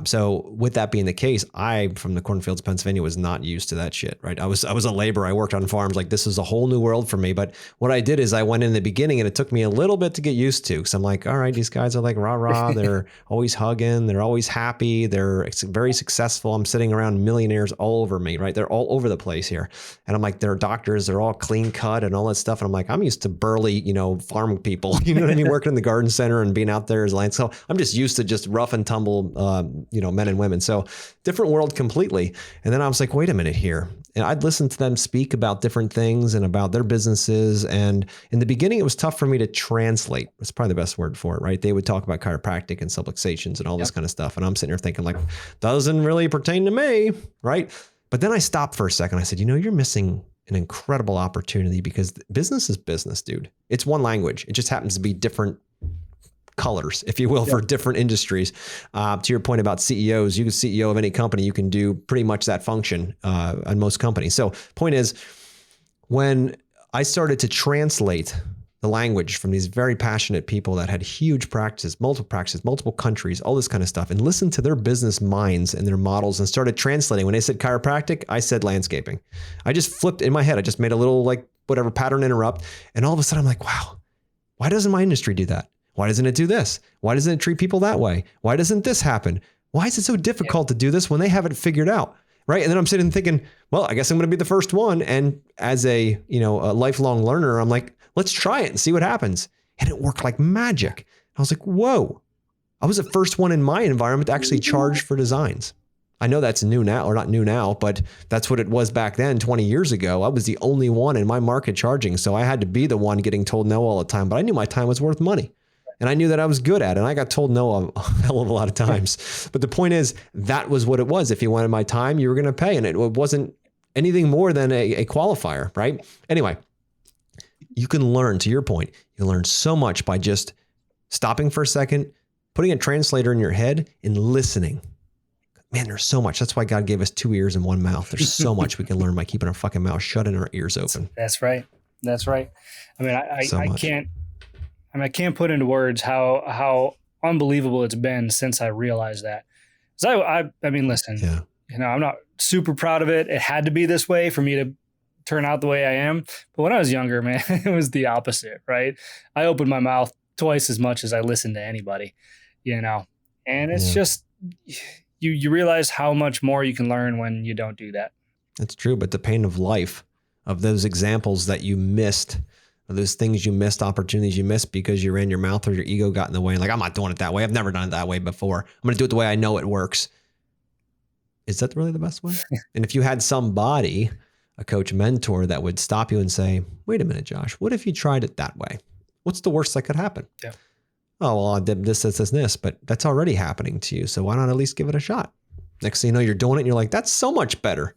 So with that being the case, I, from the cornfields of Pennsylvania, was not used to that shit, right? I was a laborer. I worked on farms. This is a whole new world for me. But what I did is I went in the beginning, and it took me a little bit to get used to, because I'm like, all right, these guys are rah, rah. They're always hugging. They're always happy. They're very successful. I'm sitting around millionaires all over me, right? They're all over the place here. And I'm like, they're doctors. They're all clean cut and all that stuff. And I'm like, I'm used to burly, farm people, you know what I mean? Working in the garden center and being out there as land. So I'm just used to just rough and tumble, men and women. So different world completely. And then I was like, wait a minute here. And I'd listen to them speak about different things and about their businesses. And in the beginning, it was tough for me to translate. That's probably the best word for it, right? They would talk about chiropractic and subluxations and all this kind of stuff. And I'm sitting here thinking doesn't really pertain to me, right? But then I stopped for a second. I said, you're missing an incredible opportunity, because business is business, dude. It's one language. It just happens to be different colors, if you will, for different industries. To your point about CEOs, you can CEO of any company, you can do pretty much that function on most companies. So point is, when I started to translate the language from these very passionate people that had huge practices, multiple countries, all this kind of stuff, and listened to their business minds and their models and started translating. When they said chiropractic, I said landscaping. I just flipped in my head. I just made a little whatever pattern interrupt. And all of a sudden I'm like, wow, why doesn't my industry do that? Why doesn't it do this? Why doesn't it treat people that way? Why doesn't this happen? Why is it so difficult to do this when they have it figured out? Right. And then I'm sitting thinking, well, I guess I'm going to be the first one. And as a lifelong learner, I'm like, let's try it and see what happens. And it worked like magic. I was like, whoa, I was the first one in my environment to actually charge for designs. I know that's new now, or not new now, but that's what it was back then 20 years ago. I was the only one in my market charging. So I had to be the one getting told no all the time, but I knew my time was worth money. And I knew that I was good at it. And I got told no a hell of a lot of times. But the point is, that was what it was. If you wanted my time, you were going to pay. And it wasn't anything more than a qualifier, right? Anyway, you can learn, to your point, you learn so much by just stopping for a second, putting a translator in your head and listening. Man, there's so much. That's why God gave us 2 ears and 1 mouth. There's so much we can learn by keeping our fucking mouth shut and our ears open. That's right. That's right. I mean, I can't put into words how unbelievable it's been since I realized that. So I mean, listen, I'm not super proud of it. It had to be this way for me to turn out the way I am. But when I was younger, man, it was the opposite, right? I opened my mouth twice as much as I listened to anybody, and it's just, you realize how much more you can learn when you don't do that. That's true. But the pain of life, of those examples that you missed, those things you missed, opportunities you missed because you ran your mouth or your ego got in the way. Like, I'm not doing it that way. I've never done it that way before. I'm going to do it the way I know it works. Is that really the best way? And if you had somebody, a coach, mentor, that would stop you and say, wait a minute, Josh, what if you tried it that way? What's the worst that could happen? Yeah. Oh, well, I did this, but that's already happening to you. So why not at least give it a shot? Next thing you know, you're doing it and you're like, that's so much better.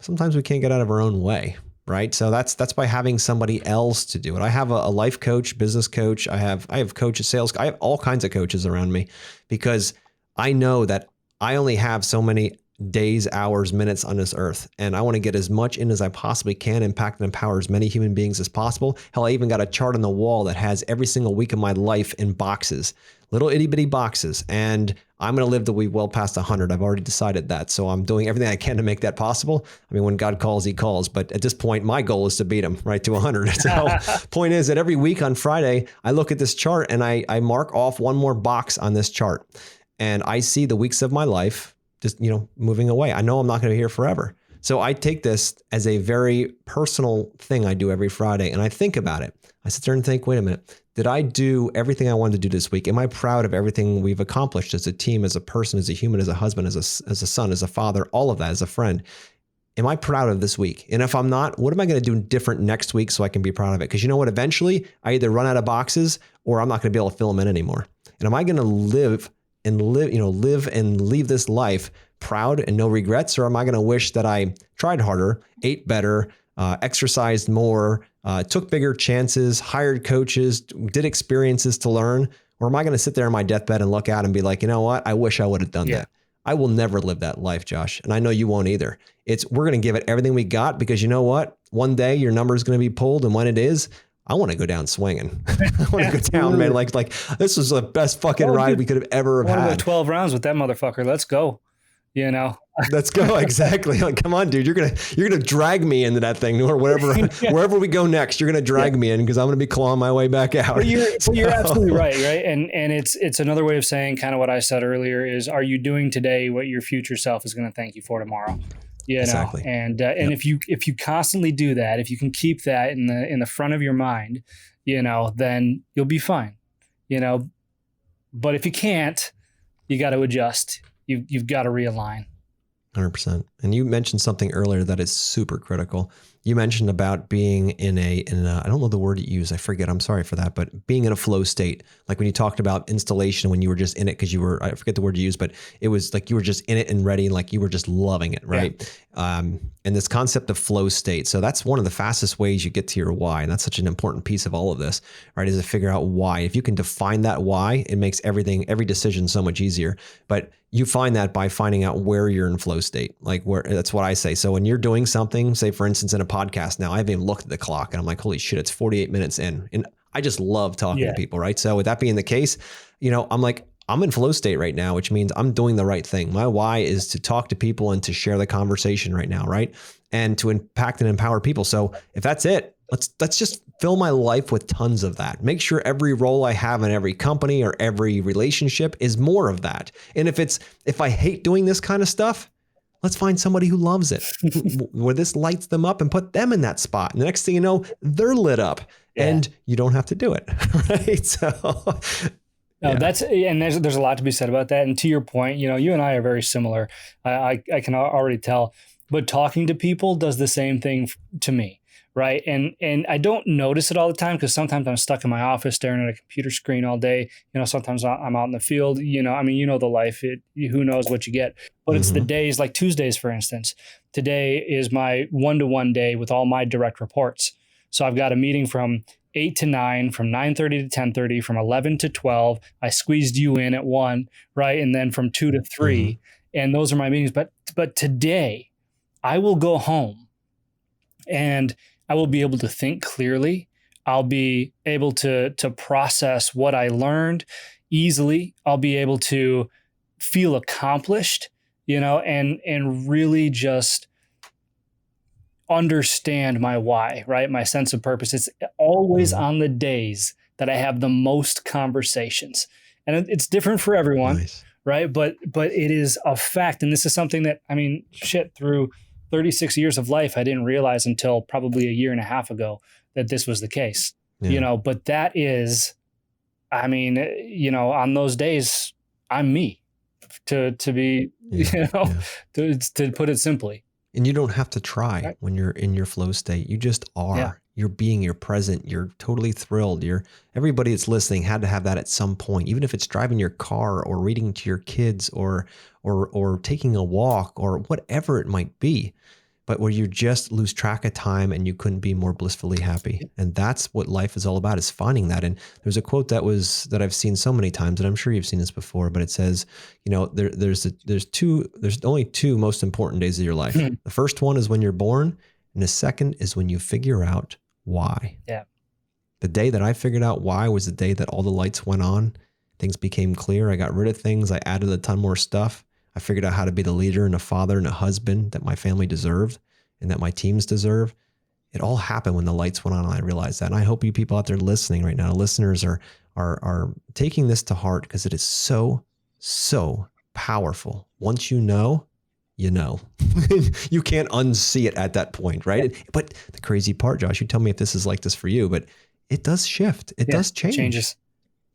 Sometimes we can't get out of our own way. Right. So that's by having somebody else to do it. I have a life coach, business coach. I have coaches, sales. I have all kinds of coaches around me because I know that I only have so many days, hours, minutes on this earth. And I want to get as much in as I possibly can, impact and empower as many human beings as possible. Hell, I even got a chart on the wall that has every single week of my life in boxes, little itty bitty boxes. And I'm going to live till we well past 100. I've already decided that. So I'm doing everything I can to make that possible. I mean, when God calls, he calls. But at this point, my goal is to beat him right to 100. So point is that every week on Friday, I look at this chart and I mark off one more box on this chart. And I see the weeks of my life just, moving away. I know I'm not going to be here forever. So I take this as a very personal thing I do every Friday. And I think about it. I sit there and think, wait a minute. Did I do everything I wanted to do this week? Am I proud of everything we've accomplished as a team, as a person, as a human, as a husband, as a son, as a father, all of that, as a friend? Am I proud of this week? And if I'm not, what am I going to do different next week so I can be proud of it? Because you know what? Eventually, I either run out of boxes or I'm not going to be able to fill them in anymore. And am I going to live and leave this life proud and no regrets? Or am I going to wish that I tried harder, ate better, exercised more, took bigger chances, hired coaches, did experiences to learn? Or am I going to sit there on my deathbed and look out and be like, you know what? I wish I would have done that. I will never live that life, Josh. And I know you won't either. We're going to give it everything we got because you know what? One day your number is going to be pulled. And when it is, I want to go down swinging. I want to go down, man. Like this was the best fucking ride we could have ever had. I want to go 12 rounds with that motherfucker. Let's go. Let's go. Exactly. Like, come on, dude. You're gonna drag me into that thing or whatever. Wherever we go next, you're gonna drag me in because I'm gonna be clawing my way back out. Well, you're absolutely right. And it's another way of saying kind of what I said earlier is, are you doing today what your future self is going to thank you for tomorrow? Exactly. And if you constantly do that, if you can keep that in the front of your mind, then you'll be fine. But if you can't, you got to adjust. You've got to realign. 100%. And you mentioned something earlier that is super critical. You mentioned about being in a, I don't know the word you use. I forget. I'm sorry for that, but being in a flow state. Like when you talked about installation, when you were just in it, because I forget the word you used, but it was like you were just in it and ready, like you were just loving it, right? Yeah. And this concept of flow state. So that's one of the fastest ways you get to your why. And that's such an important piece of all of this, right? Is to figure out why. If you can define that why, it makes every decision so much easier. But you find that by finding out where you're in flow state, like where, that's what I say. So when you're doing something, say for instance, in a podcast now, I haven't even looked at the clock and I'm like, holy shit, it's 48 minutes in. And I just love talking to people, right? So with that being the case, I'm like, I'm in flow state right now, which means I'm doing the right thing. My why is to talk to people and to share the conversation right now, right? And to impact and empower people. So if that's it, let's just fill my life with tons of that. Make sure every role I have in every company or every relationship is more of that. And if I hate doing this kind of stuff, let's find somebody who loves it, where this lights them up and put them in that spot. And the next thing you know, they're lit up and you don't have to do it, right? So there's a lot to be said about that. And to your point, you and I are very similar. I can already tell, but talking to people does the same thing to me. Right. And I don't notice it all the time because sometimes I'm stuck in my office staring at a computer screen all day. Sometimes I'm out in the field, the life, who knows what you get. But it's the days like Tuesdays, for instance. Today is my 1-to-1 day with all my direct reports. So I've got a meeting from 8 to 9, from 9:30 to 10:30, from 11 to 12. I squeezed you in at 1, right? And then from 2 to 3. And those are my meetings. But today I will go home and I will be able to think clearly. I'll be able to process what I learned easily. I'll be able to feel accomplished, and really just understand my why, right? My sense of purpose. It's always on the days that I have the most conversations. And it's different for everyone, right? But it is a fact. And this is something that, through 36 years of life, I didn't realize until probably a year and a half ago that this was the case, but that is, on those days, I'm me to be, to put it simply. And you don't have to try when you're in your flow state. You just are. Yeah. You're present. You're totally thrilled. Everybody that's listening had to have that at some point, even if it's driving your car or reading to your kids or taking a walk or whatever it might be, but where you just lose track of time and you couldn't be more blissfully happy. And that's what life is all about, is finding that. And there's a quote that I've seen so many times, and I'm sure you've seen this before, but it says, there's only two most important days of your life. The first one is when you're born, and the second is when you figure out why. Yeah. The day that I figured out why was the day that all the lights went on. Things became clear. I got rid of things. I added a ton more stuff. I figured out how to be the leader and a father and a husband that my family deserved and that my teams deserve. It all happened when the lights went on, and I realized that. And I hope you people out there listening right now, listeners, are taking this to heart, because it is so, so powerful. Once you know, you can't unsee it at that point, right? But the crazy part, Josh, you tell me if this is like this for you, but it does shift. It does change. Changes.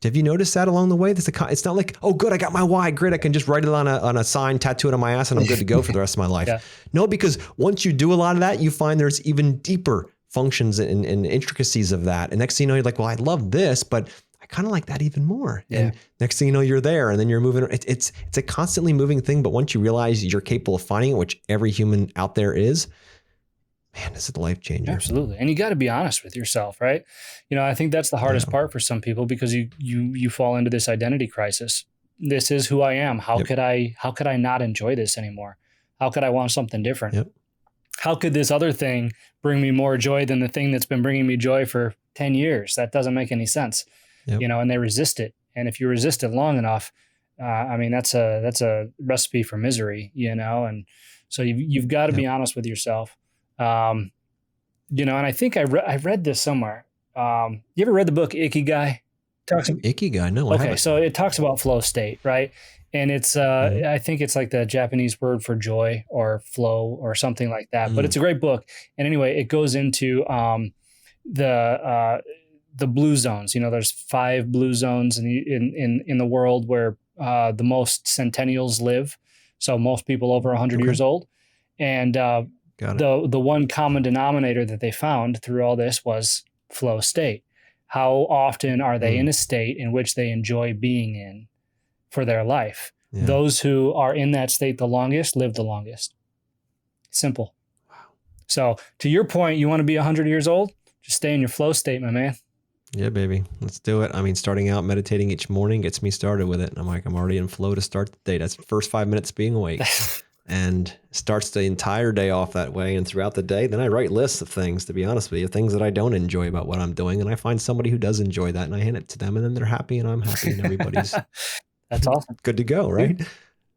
Have you noticed that along the way? It's not like, oh, good, I got my why. Great, I can just write it on a sign, tattoo it on my ass, and I'm good to go for the rest of my life. No, because once you do a lot of that, you find there's even deeper functions and intricacies of that. And next thing you know, you're like, well, I love this, but I kind of like that even more. Yeah. And next thing you know, you're there, and then you're moving. It's a constantly moving thing. But once you realize you're capable of finding it, which every human out there is, man, this is a life changer. Absolutely. And you got to be honest with yourself, right? I think that's the hardest part for some people, because you fall into this identity crisis. This is who I am. How could I not enjoy this anymore? How could I want something different? Yep. How could this other thing bring me more joy than the thing that's been bringing me joy for 10 years? That doesn't make any sense. Yep. And they resist it. And if you resist it long enough, that's a recipe for misery, and so you've got to be honest with yourself. And I think I read this somewhere. You ever read the book Ikigai? Ikigai? No. Okay. So it talks about flow state, right? And it's, I think it's like the Japanese word for joy or flow or something like that, but it's a great book. And anyway, it goes into, the blue zones. There's 5 blue zones in the world where, the most centennials live. So most people over 100 years old. And the one common denominator that they found through all this was flow state. How often are they in a state in which they enjoy being in for their life? Yeah. Those who are in that state the longest live the longest. Simple. Wow. So to your point, you want to be 100 years old? Just stay in your flow state, my man. Yeah, baby. Let's do it. I mean, starting out meditating each morning gets me started with it. And I'm like, I'm already in flow to start the day. That's the first 5 minutes being awake. And starts the entire day off that way. And throughout the day, then I write lists of things, to be honest with you, things that I don't enjoy about what I'm doing. And I find somebody who does enjoy that and I hand it to them and then they're happy and I'm happy and everybody's that's awesome. Good to go, right?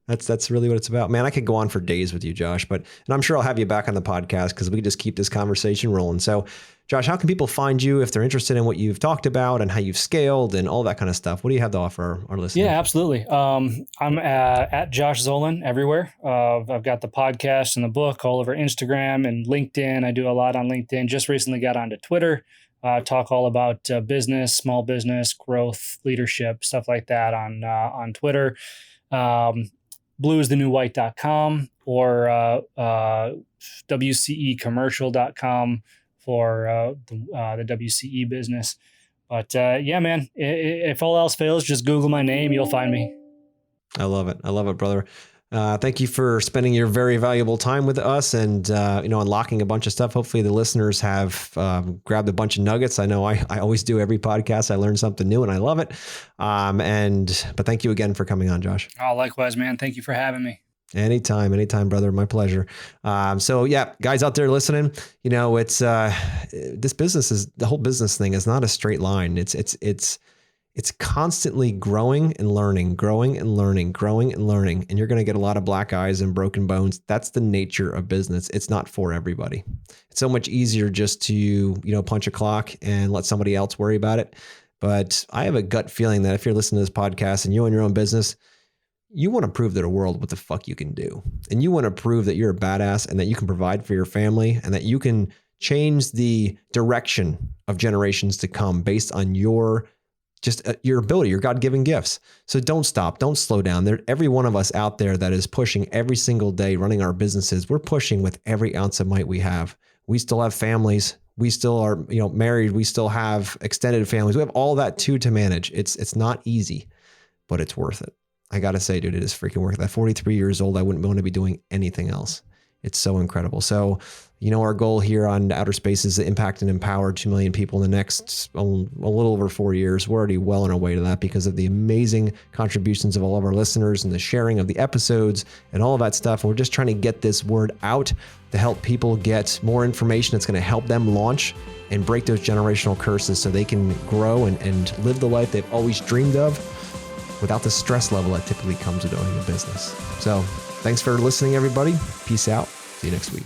That's really what it's about. Man, I could go on for days with you, Josh, and I'm sure I'll have you back on the podcast because we just keep this conversation rolling. So Josh, how can people find you if they're interested in what you've talked about and how you've scaled and all that kind of stuff? What do you have to offer our listeners? Yeah, absolutely. I'm at Josh Zolan everywhere. I've got the podcast and the book all over Instagram and LinkedIn. I do a lot on LinkedIn. Just recently got onto Twitter. Talk all about business, small business, growth, leadership, stuff like that on Twitter. blueisthenewwhite.com or WCEcommercial.com for the WCE business. But yeah, man, if all else fails, just Google my name. You'll find me. I love it. I love it, brother. Thank you for spending your very valuable time with us and, unlocking a bunch of stuff. Hopefully the listeners have grabbed a bunch of nuggets. I know I always do every podcast. I learn something new and I love it. But thank you again for coming on, Josh. Oh, likewise, man. Thank you for having me. Anytime, brother. My pleasure. So yeah, guys out there listening, it's, this business the whole business thing is not a straight line. It's constantly growing and learning. And you're going to get a lot of black eyes and broken bones. That's the nature of business. It's not for everybody. It's so much easier just to, punch a clock and let somebody else worry about it. But I have a gut feeling that if you're listening to this podcast and you own your own business, you want to prove to the world what the fuck you can do. And you want to prove that you're a badass and that you can provide for your family and that you can change the direction of generations to come based on your ability, your God-given gifts. So don't stop. Don't slow down. Every one of us out there that is pushing every single day, running our businesses, we're pushing with every ounce of might we have. We still have families. We still are, married. We still have extended families. We have all that too to manage. It's not easy, but it's worth it. I got to say, dude, it is freaking worth it. At 43 years old, I wouldn't want to be doing anything else. It's so incredible. So, our goal here on Outer Space is to impact and empower 2 million people in the next a little over 4 years. We're already well on our way to that because of the amazing contributions of all of our listeners and the sharing of the episodes and all of that stuff. And we're just trying to get this word out to help people get more information that's going to help them launch and break those generational curses so they can grow and live the life they've always dreamed of without the stress level that typically comes with owning a business. So thanks for listening, everybody. Peace out. See you next week.